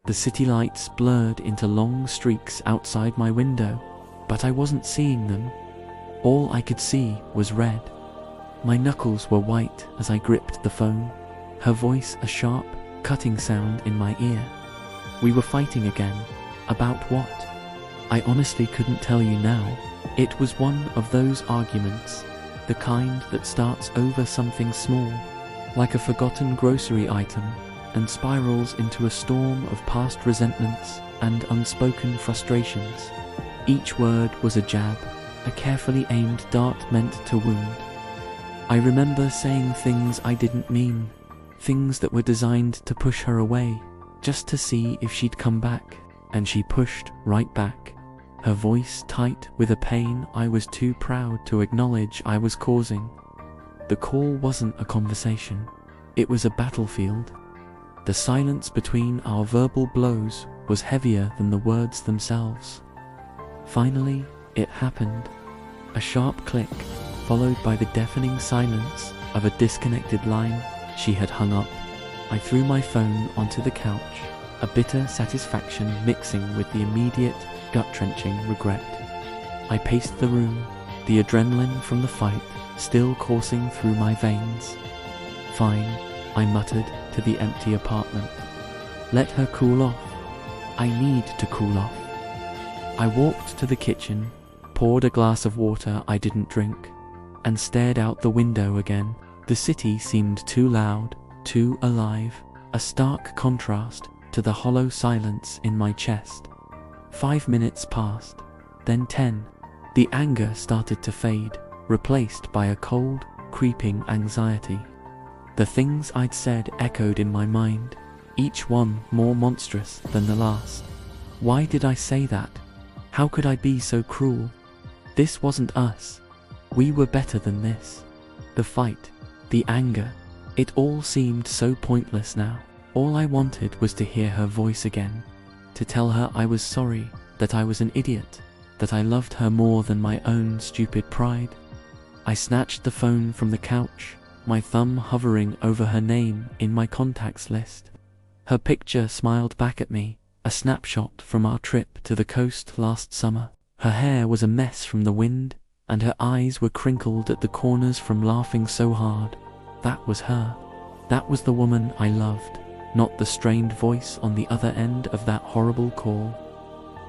The city lights blurred into long streaks outside my window, but I wasn't seeing them. All I could see was red. My knuckles were white as I gripped the phone, her voice a sharp, cutting sound in my ear. We were fighting again. About what? I honestly couldn't tell you now. It was one of those arguments, the kind that starts over something small, like a forgotten grocery item, and spirals into a storm of past resentments and unspoken frustrations. Each word was a jab, a carefully aimed dart meant to wound. I remember saying things I didn't mean, things that were designed to push her away, just to see if she'd come back, and she pushed right back, her voice tight with a pain I was too proud to acknowledge I was causing. The call wasn't a conversation, it was a battlefield. The silence between our verbal blows was heavier than the words themselves. Finally, it happened. A sharp click, followed by the deafening silence of a disconnected line. She had hung up. I threw my phone onto the couch, a bitter satisfaction mixing with the immediate, gut-wrenching regret. I paced the room, the adrenaline from the fight still coursing through my veins. Fine, I muttered to the empty apartment. Let her cool off. I need to cool off. I walked to the kitchen, poured a glass of water I didn't drink, and stared out the window again. The city seemed too loud, too alive, a stark contrast to the hollow silence in my chest. 5 minutes passed, then 10. The anger started to fade, replaced by a cold, creeping anxiety. The things I'd said echoed in my mind, each one more monstrous than the last. Why did I say that? How could I be so cruel? This wasn't us. We were better than this. The fight, the anger, it all seemed so pointless now. All I wanted was to hear her voice again, to tell her I was sorry, that I was an idiot, that I loved her more than my own stupid pride. I snatched the phone from the couch, my thumb hovering over her name in my contacts list. Her picture smiled back at me, a snapshot from our trip to the coast last summer. Her hair was a mess from the wind, and her eyes were crinkled at the corners from laughing so hard. That was her. That was the woman I loved, not the strained voice on the other end of that horrible call.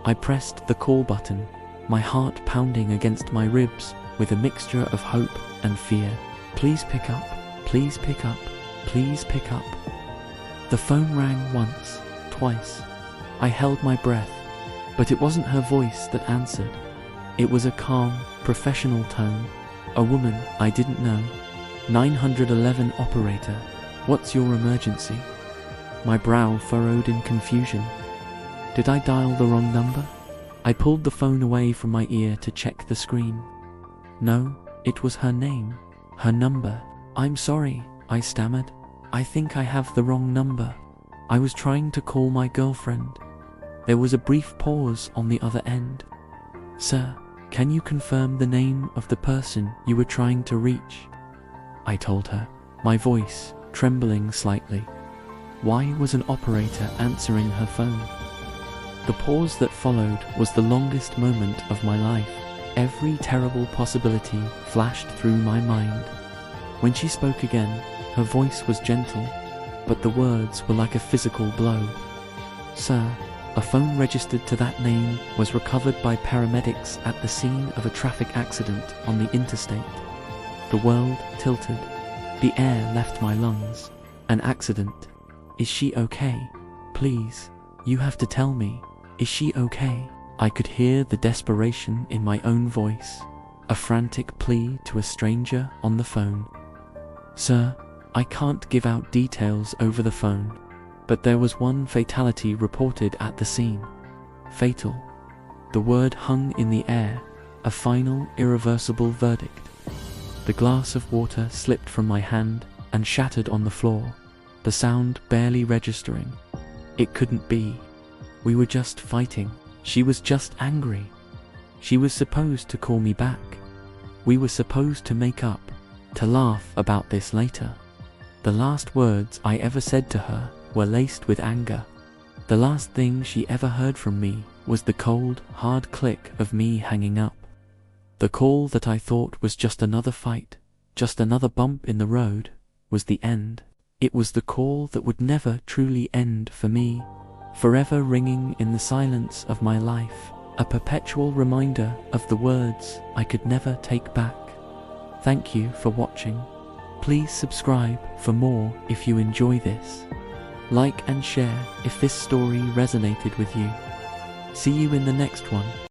I pressed the call button, my heart pounding against my ribs with a mixture of hope and fear. Please pick up, please pick up, please pick up. The phone rang once, twice. I held my breath, but it wasn't her voice that answered. It was a calm, professional tone, a woman I didn't know. 911 operator, what's your emergency? My brow furrowed in confusion. Did I dial the wrong number? I pulled the phone away from my ear to check the screen. No, it was her name, her number. I'm sorry, I stammered. I think I have the wrong number. I was trying to call my girlfriend. There was a brief pause on the other end. Sir, can you confirm the name of the person you were trying to reach? I told her, my voice trembling slightly. Why was an operator answering her phone? The pause that followed was the longest moment of my life. Every terrible possibility flashed through my mind. When she spoke again, her voice was gentle, but the words were like a physical blow. Sir, a phone registered to that name was recovered by paramedics at the scene of a traffic accident on the interstate. The world tilted. The air left my lungs. An accident. Is she okay? Please, you have to tell me. Is she okay? I could hear the desperation in my own voice, a frantic plea to a stranger on the phone. Sir, I can't give out details over the phone, but there was one fatality reported at the scene. Fatal. The word hung in the air, a final, irreversible verdict. The glass of water slipped from my hand and shattered on the floor, the sound barely registering. It couldn't be. We were just fighting. She was just angry. She was supposed to call me back. We were supposed to make up, to laugh about this later. The last words I ever said to her were laced with anger. The last thing she ever heard from me was the cold, hard click of me hanging up. The call that I thought was just another fight, just another bump in the road, was the end. It was the call that would never truly end for me, forever ringing in the silence of my life, a perpetual reminder of the words I could never take back. Thank you for watching. Please subscribe for more if you enjoy this. Like and share if this story resonated with you. See you in the next one.